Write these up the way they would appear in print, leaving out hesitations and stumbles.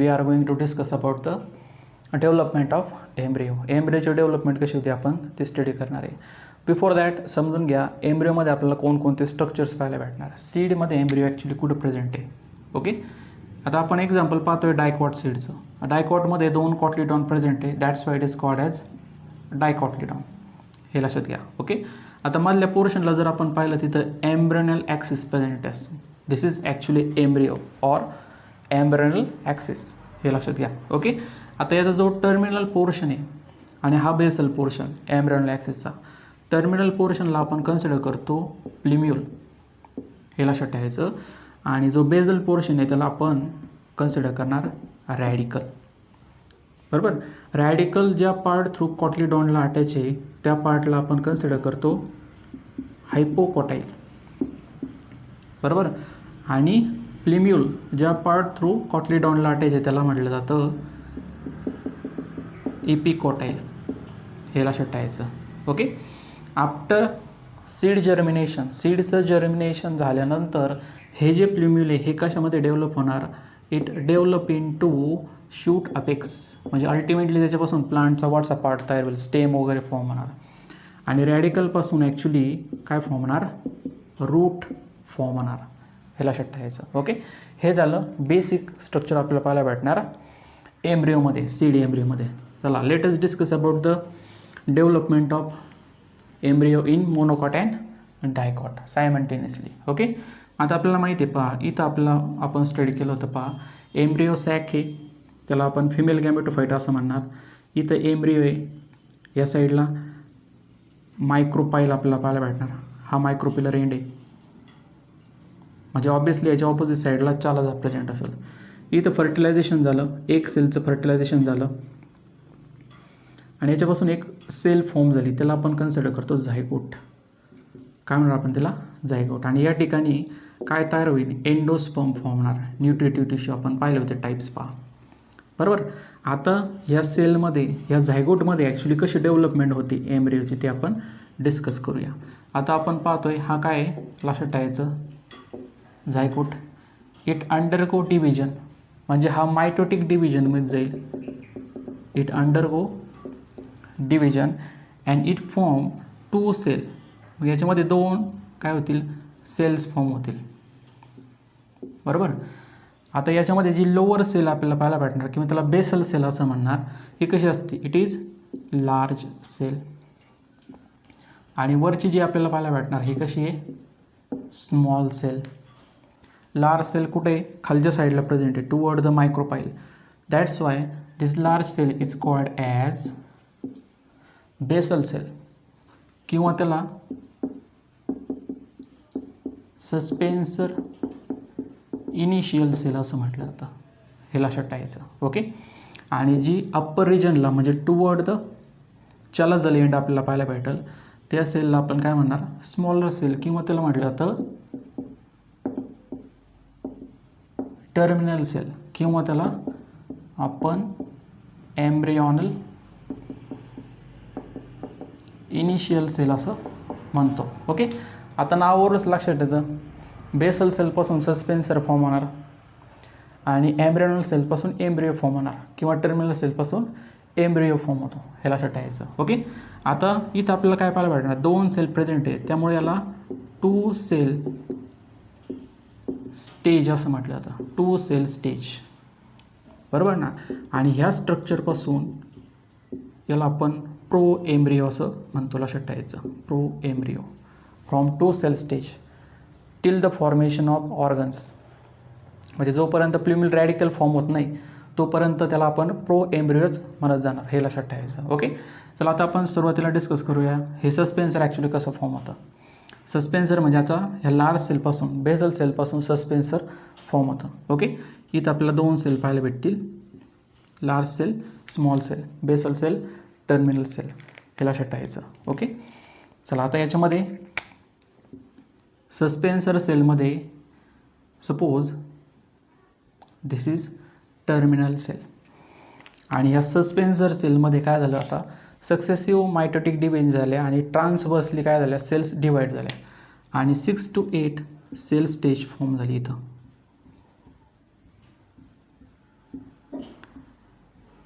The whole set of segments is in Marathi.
We are going to discuss about the development of embryo. एम्ब्रियोची डेव्हलपमेंट कशी होती आपण ते स्टडी करणार आहे. बिफोर दॅट समजून घ्या एम्ब्रियोमध्ये आपल्याला कोणकोणते स्ट्रक्चर्स पाहायला भेटणार. सीडमध्ये एम्ब्रियो ॲक्च्युली कुठं प्रेझेंट आहे. ओके, आता आपण एक्झाम्पल पाहतोय डायकॉट सीडचं. डायकॉटमध्ये 2 कॉटलिडॉन प्रेझेंट आहे. That's why it is called as dicotyledon. हे लक्षात घ्या. ओके, आता मधल्या पोर्शनला जर आपण पाहिलं तिथं एम्ब्रियोनल ॲक्सिस प्रेझेंट असतो. This is actually embryo or embryonal axis. हे लक्षात घ्या. ओके, आता याचा जो टर्मिनल पोर्शन आहे आणि हा बेसल पोर्शन एम्ब्रियोनल ॲक्सिसचा, टर्मिनल पोर्शनला आपण कन्सिडर करतो प्लिम्यूल. हे लक्षात ठेवायचं. आणि जो बेसल पोर्शन आहे त्याला आपण कन्सिडर करणार रॅडिकल. बरोबर, रॅडिकल ज्या पार्ट थ्रू कॉटलिडॉनला अटॅच आहे त्या पार्टला आपण कन्सिडर करतो हायपोकॉटाईल. बरोबर, आणि प्लिम्यूल ज्या पार्ट थ्रू कॉटलिडॉनला अटॅच आहे त्याला म्हटलं जातं एपिकॉटाईल. हे लक्षात ठेवायचं. ओके, आफ्टर सीड जर्मिनेशन, सीडचं जर्मिनेशन झाल्यानंतर हे जे प्लिम्यूल आहे हे कशामध्ये डेव्हलप होणार, it develop in to shoot apex. म्हणजे अल्टिमेटली त्याच्यापासून प्लांटचा वॉटचा पार्ट तयार होईल, स्टेम वगैरे फॉर्म होणार. आणि रॅडिकलपासून ॲक्च्युली काय फॉर्म होणार, रूट फॉर्म होणार. हे लक्षात ठेवायचं. ओके, हे झालं बेसिक स्ट्रक्चर आपल्याला पाहायला भेटणार एम्ब्रियोमध्ये, सीड एम्ब्रियोमध्ये. चला let us discuss about the development of embryo in monocot and dicot simultaneously. Okay, आता आपल्याला माहिती आहे पहा, इथं आपण स्टडी केलं होतं पहा. एम्ब्रियो सॅक आहे, त्याला आपण फिमेल गॅमेटोफाईट असं म्हणणार. इथं एम्ब्रियो आहे, या साईडला मायक्रोपाईल आपल्याला पाहायला भेटणार. हा मायक्रोपिलर एंड आहे, म्हणजे ऑब्वियसली याच्या ऑपोजिट साईडला चाला प्रेझेंट असेल. इथं फर्टिलायझेशन झालं, एक सेलचं फर्टिलायझेशन झालं आणि याच्यापासून एक सेल फॉर्म झाली, त्याला आपण कन्सिडर करतो झायगोट. काय म्हणणार आपण त्याला, झायगोट. आणि या ठिकाणी काय तयार होईल, एंडोस्पर्म फॉर्म होणार. न्यूट्रिटिव्ह टिश्यू आपण पाहिले होते टाईप्स पहा. बरोबर, आता या सेलमध्ये या झायगोटमध्ये ॲक्च्युली कशी डेव्हलपमेंट होती एम्ब्रियोची ते आपण डिस्कस करूया. आता आपण पाहतोय हा काय आहे, लक्षात ठेवायचं झायगोट. इट अंडरगो डिव्हिजन, म्हणजे हा मायटोटिक डिव्हिजनमध्ये जाईल. It undergo division and it form 2 cell. मग याच्यामध्ये 2 काय होतील, सेल्स फॉर्म होतील. बरोबर, आता याच्यामध्ये जी लोअर सेल आपल्याला पाहायला भेटणार किंवा त्याला बेसल सेल असं म्हणणार, ही कशी असते, इट इज लार्ज सेल. आणि वरची जी आपल्याला पाहायला भेटणार ही कशी आहे, स्मॉल सेल. लार्ज सेल कुठे, खालच्या साईडला प्रेझेंट आहे, toward the micropyle. That's why this large cell is called as basal cell किंवा त्याला सस्पेन्सर इनिशियल सेल असं म्हटलं जातं. हे लक्षात ठेवायचं. ओके, आणि जी अप्पर रिजनला म्हणजे टुवर्ड द चलाजल एंड आपल्याला पाहायला भेटेल त्या सेलला आपण काय म्हणणार, स्मॉलर सेल किंवा त्याला म्हटलं जातं टर्मिनल सेल किंवा त्याला आपण एम्ब्रियोनल इनिशियल सेल असं म्हणतो. ओके, आता नावावरच लक्षात येतं बेसल सेलपासून सस्पेन्सर फॉर्म होणार आणि एम्ब्रियोनल सेलपासून एम्ब्रियो फॉर्म होणार किंवा टर्मिनल सेलपासून एम्ब्रियो फॉर्म होतो. हे लक्षात ठेवायचं. ओके, आता इथं आपल्याला काय पाहायला भेटणार, 2 सेल प्रेझेंट आहे, त्यामुळे याला 2 सेल स्टेज असं म्हटलं जातं. 2 सेल स्टेज. बरोबर ना. आणि ह्या स्ट्रक्चरपासून याला आपण प्रो एम्ब्रियो असं म्हणतो. लक्षात ठेवायचं, proembryo from 2 cell stage till the formation of organs. म्हणजे जोपर्यंत प्लिम्यूल रॅडिकल फॉर्म होत नाही तोपर्यंत त्याला आपण प्रो एम्ब्रियोच म्हणत जाणार. हे लक्षात ठेवायचं. ओके, चला आता आपण सुरुवातीला डिस्कस करूया हे सस्पेन्सर ॲक्च्युली कसं फॉर्म होतं. सस्पेन्सर म्हणजे आता ह्या लार्ज सेलपासून बेसल सेलपासून सस्पेन्सर फॉर्म होतं. ओके, इथं आपल्याला 2 सेल पाहायला भेटतील, large cell, small cell, basal cell, terminal cell. हे लक्षात ठेवायचं. ओके, चला आता याच्यामध्ये सस्पेन्सर सेलमध्ये suppose this is terminal cell आणि या सस्पेन्सर सेलमध्ये काय झालं, आता सक्सेसिव्ह मायटोटिक डिव्हिजन झाले आणि ट्रान्सवर्सली काय झाल्या, सेल्स डिवाईड झाल्या आणि 6 to 8 सेल स्टेज फॉर्म झाली इथं.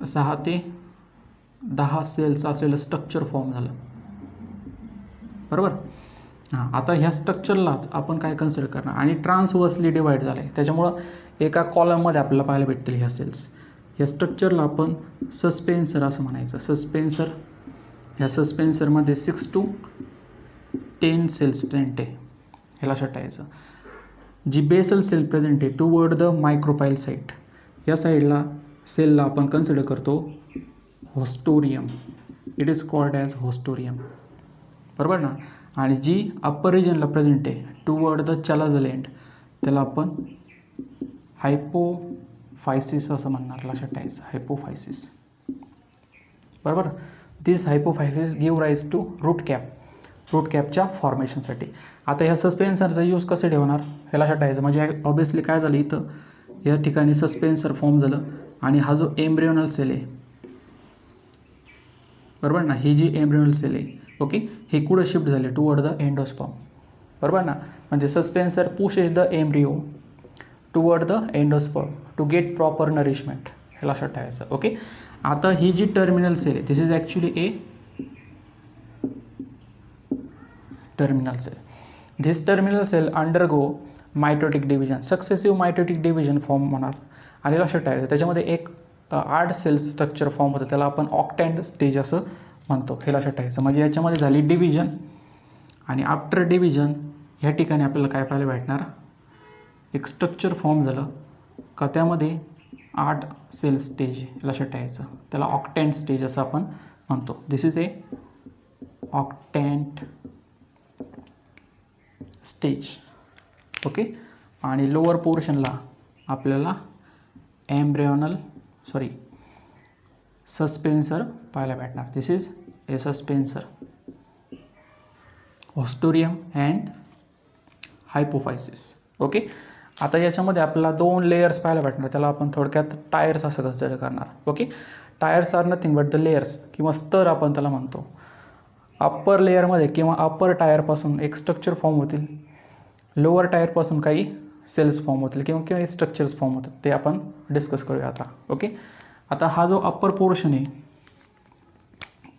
6 ते 10 सेल्स असलेलं स्ट्रक्चर फॉर्म झालं, बरोबर. हां, आता ह्या स्ट्रक्चरलाच आपण काय कन्सिडर करणार, आणि ट्रान्सवर्सली डिवाईड झालं आहे, त्याच्यामुळं एका कॉलममध्ये आपल्याला पाहायला भेटतील ह्या सेल्स. या स्ट्रक्चरला आपण सस्पेन्सर असं म्हणायचं. सस्पेन्सर, ह्या सस्पेन्सरमध्ये 6 to 10 सेल्स प्रेझेंट आहे, हे लक्षात ठेवायचं. जी बेसल सेल प्रेझेंट आहे टुवर्ड द मायक्रोपाईल साईट, या साईडला सेलला आपण कन्सिडर करतो haustorium. It is called as haustorium, बरोबर ना. आणि जी अप्पर रिजनला प्रेझेंट आहे टुवर्ड द चलाझल एंड, त्याला आपण हायपोफायसिस असं म्हणणार, लक्षात ठेवायचं. हायपोफायसिस, बरोबर. This hypophysis give rise to root cap, root कॅपच्या फॉर्मेशनसाठी. आता ह्या सस्पेन्सरचा यूज कसं ठेवणार हे लक्षात ठेवायचं. म्हणजे ऑब्विसली काय झालं, इथं या ठिकाणी सस्पेन्सर फॉर्म झालं, आणि हा जो एम्ब्रियोनल सेल आहे, बरोबर ना, ही जी एम्ब्रियोनल सेल आहे, ओके, हे कुठं शिफ्ट झाले, टुवर्ड द एंडोस्पर्म, बरोबर ना. म्हणजे suspensor pushes the embryo toward the endosperm to get proper nourishment, हे लक्षात ठेवायचं, ओके. आता ही जी टर्मिनल सेल आहे, this is actually a terminal cell. This terminal cell undergo mitotic division, successive mitotic division form होणार. आणि लक्षात ठेवायचं त्याच्यामध्ये एक 8 सेल्स स्ट्रक्चर फॉर्म होतं, त्याला आपण ऑक्टॅन्ड स्टेज असं म्हणतो, हे लक्षात ठेवायचं. म्हणजे याच्यामध्ये झाली डिव्हिजन, आणि आफ्टर डिव्हिजन ह्या ठिकाणी आपल्याला काय पाहायला भेटणार, एक स्ट्रक्चर फॉर्म झालं का त्यामध्ये 8 सेल स्टेज, लक्षात ठेवायचं. त्याला ऑक्टॅन्ड स्टेज असं आपण म्हणतो. This is a octant stage, okay. आणि लोअर पोर्शनला आपल्याला सस्पेन्सर पाहायला भेटणार. This is a suspensor, haustorium and hypophysis, okay. आता याच्यामध्ये आपल्याला 2 लेयर्स पाहायला भेटणार, त्याला आपण थोडक्यात टायर्स असं कन्सिडर करणार, okay. Tiers are nothing but the layers किंवा स्तर आपण त्याला म्हणतो. अप्पर लेअरमध्ये किंवा अप्पर टायरपासून एक स्ट्रक्चर फॉर्म होतील, लोअर टायरपासून काही सेल्स फॉर्म होतील किंवा स्ट्रक्चर्स फॉर्म होतात, ते आपण डिस्कस करूया आता, ओके. आता हा जो अप्पर पोर्शन आहे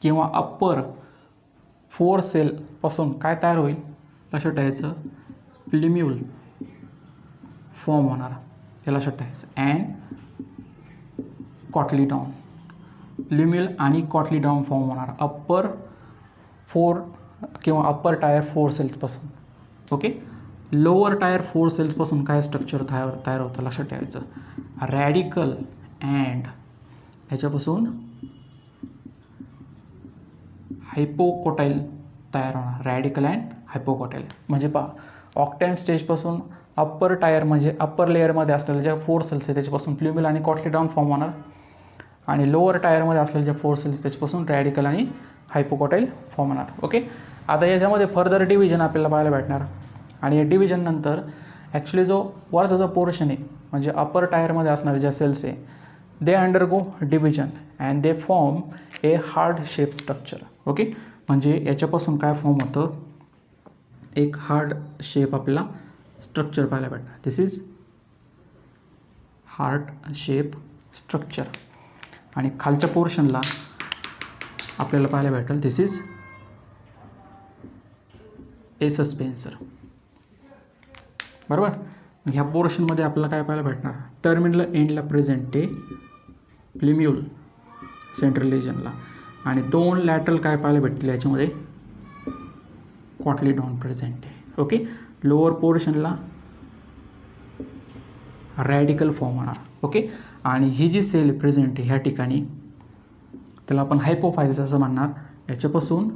किंवा अप्पर 4 सेलपासून काय तयार होईल, लक्षात ठेवायचं, प्लिम्यूल फॉर्म होणार, हे लक्षात ठेवायचं. अँड कॉटलीडाऊन, प्लिम्यूल आणि कॉटलीडाऊन फॉर्म होणार अप्पर 4 किंवा अप्पर टायर 4 सेल्सपासून, ओके. लोअर टायर 4 सेल्सपासून काय स्ट्रक्चर तयार होतं, लक्षात ठेवायचं, रॅडिकल अँड ह्याच्यापासून हायपोकोटाईल तयार होणार, रॅडिकल अँड हायपोकोटाईल. म्हणजे ऑक्टॅन्ड स्टेजपासून अप्पर टायर म्हणजे अप्पर लेअरमध्ये असलेल्या ज्या 4 सेल्स आहे त्याच्यापासून प्ल्युमिल आणि कॉटलीडाऊन फॉर्म होणार, आणि लोअर टायरमध्ये असलेल्या ज्या 4 सेल्स त्याच्यापासून रॅडिकल आणि हायपोकोटाईल फॉर्म होणार, ओके. आता याच्यामध्ये फर्दर डिव्हिजन आपल्याला पाहायला भेटणार, आणि या डिव्हिजन नंतर ॲक्च्युली जो वरचा जो पोर्शन आहे म्हणजे अप्पर टायरमध्ये असणारे ज्या सेल्स आहे, they undergo division and they form a hard shape structure, okay. म्हणजे याच्यापासून काय फॉर्म होतं, एक हार्ड शेप आपल्याला स्ट्रक्चर पाहायला भेटणार. This is hard shape structure. आणि खालच्या पोर्शनला आपल्याला पाहायला भेटेल, दिस इज ए सस्पेन्सर, बरोबर. ह्या पोर्शनमध्ये आपल्याला काय पाहायला भेटणार, टर्मिनल एंडला प्रेझेंट आहे प्लिम्यूल सेंट्रल रिजनला, आणि 2 लॅटरल काय पाहायला भेटतील याच्यामध्ये, कॉटलीडाऊन प्रेझेंट आहे, ओके. लोअर पोर्शनला रॅडिकल फॉर्म होणार, ओके. आणि ही जी सेल प्रेझेंट आहे ह्या ठिकाणी त्याला आपण हायपोफायसिस असं म्हणणार, याच्यापासून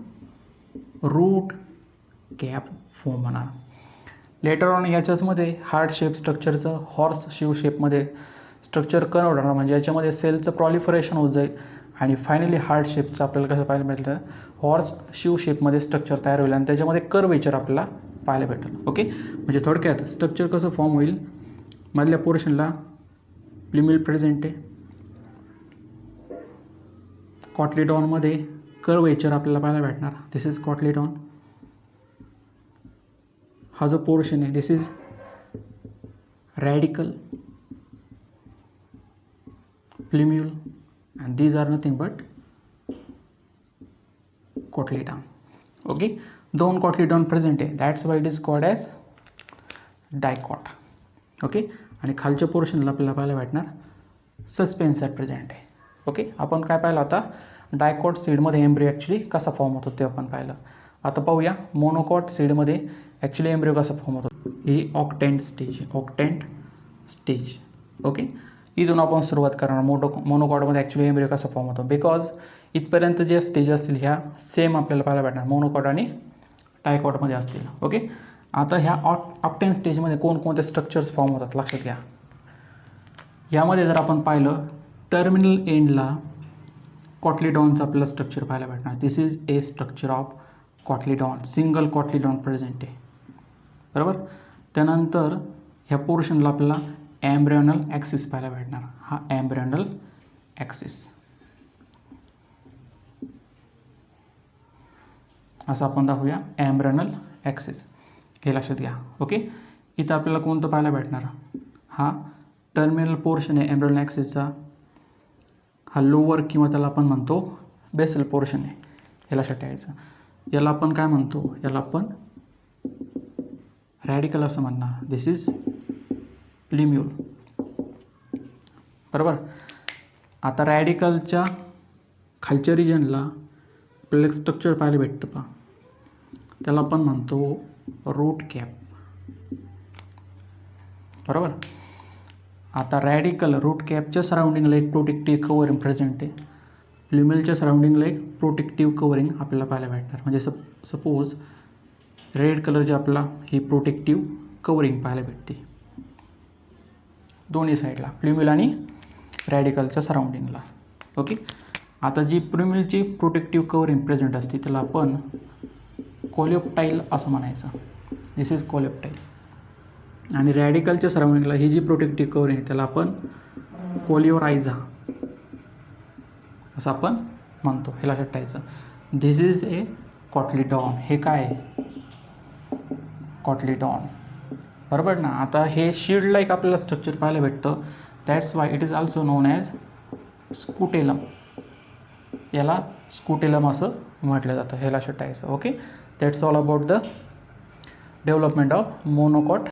रूट कॅप फॉर्म होणार. लेटर ऑन याच्यामध्ये हार्ड शेप स्ट्रक्चरचं हॉर्स शिव शेपमध्ये स्ट्रक्चर कन्वर्ट होणार, म्हणजे याच्यामध्ये सेलचं प्रॉलिफरेशन होत जाईल, आणि फायनली हार्ड शेप्सचं आपल्याला कसं पाहायला भेटलं, हॉर्स शिव शेपमध्ये स्ट्रक्चर तयार होईल, आणि त्याच्यामध्ये कर्वेचर आपल्याला पाहायला भेटेल, ओके. म्हणजे थोडक्यात स्ट्रक्चर कसं फॉर्म होईल, मधल्या पोर्शनला प्लिम्यूल प्रेझेंट आहे, कॉटलीडाऊनमध्ये कर्वेचर आपल्याला पाहायला भेटणार, दिस इज कॉटलीडाऊन. हा जो पोर्शन आहे this is radicle, plumule and these are nothing but cotyledon. Okay, 2 cotyledon present आहे, that's why it is called as dicot. Okay, आणि खालच्या पोर्शनला आपल्याला पाहायला भेटणार सस्पेन्सर प्रेझेंट आहे. ओके, आपण काय पाहिलं आता, डायकॉट सीडमध्ये एम्ब्रियो ॲक्च्युली कसा फॉर्म होतो ते आपण पाहिलं. आता पाहूया मोनोकॉट सीडमध्ये ॲक्च्युली एम्ब्रियो कसा फॉर्म होतो. ही ऑक्टँट स्टेज, ऑक्टँट स्टेज. ओके, इथून आपण सुरुवात करणार. मोनोकॉटमध्ये ॲक्च्युली एम्ब्रियो कसा फॉर्म होतो, बिकॉज इथपर्यंत जे स्टेज असतील ह्या सेम आपल्याला पाहायला भेटणार मोनोकॉट आणि डायकॉटमध्ये असतील. ओके, आता ह्या ऑक्टॅन स्टेजमध्ये कोणकोणते स्ट्रक्चर्स फॉर्म होतात लक्षात घ्या. यामध्ये जर आपण पाहिलं टर्मिनल एंडला कॉटलीडॉनचं आपल्याला स्ट्रक्चर पाहायला भेटणार. This is a structure of cotyledon, single cotyledon present आहे. बरोबर, त्यानंतर ह्या पोर्शनला आपल्याला एम्ब्रियोनल ॲक्सिस पाहायला भेटणार. हा एम्ब्रियोनल ॲक्सिस असं आपण दाखवूया, एम्ब्रियोनल ॲक्सिस, हे लक्षात घ्या. ओके, इथं आपल्याला कोणतं पाहायला भेटणार, हा टर्मिनल पोर्शन आहे एम्ब्रियोनल ॲक्सिसचा. हा लोअर किंवा त्याला आपण म्हणतो बेसल पोर्शन आहे, हे लक्षात ठेवायचं. याला आपण काय म्हणतो, याला आपण रॅडिकल असं म्हणणार. दिस इज प्लिम्यूल. बरोबर, आता रॅडिकलच्या खालच्या रिजनला आपल्याला एक स्ट्रक्चर पाहायला भेटतं पहा, त्याला आपण म्हणतो रूट कॅप. बरोबर, आता रॅडिकल रूट कॅपच्या सराउंडिंगला एक प्रोटेक्टिव्ह कवरिंग प्रेझेंट आहे. प्ल्युमेलच्या सराउंडिंगला एक प्रोटेक्टिव्ह कवरिंग आपल्याला पाहायला भेटणार. म्हणजे सपोज रेड कलरचे आपल्याला ही प्रोटेक्टिव्ह कवरिंग पाहायला भेटते दोन्ही साईडला, प्ल्युमेल आणि रॅडिकलच्या सराउंडिंगला. ओके, आता जी प्ल्युमेलची प्रोटेक्टिव्ह कवरिंग प्रेझेंट असते त्याला आपण कोलिओप्टाईल असं म्हणायचं. दिस इज कोलिओप्टाईल. आणि रॅडिकलच्या सराउंडिंगला ही जी प्रोटेक्टिव्ह कवरिंग आहे त्याला आपण कोलिओरायझा असं आपण म्हणतो, हे लक्षात ठेवायचं. दिस इज ए कॉटलीडॉन. हे काय आहे, कॉटलीडॉन. बरोबर ना. आता हे शील्ड लाईक आपल्याला स्ट्रक्चर पाहायला भेटतं, that's why it is also non as scutellum. याला स्कुटेलम असं म्हटलं जातं, हे लक्षात ठेवायचं. Okay, that's all about the development of monocot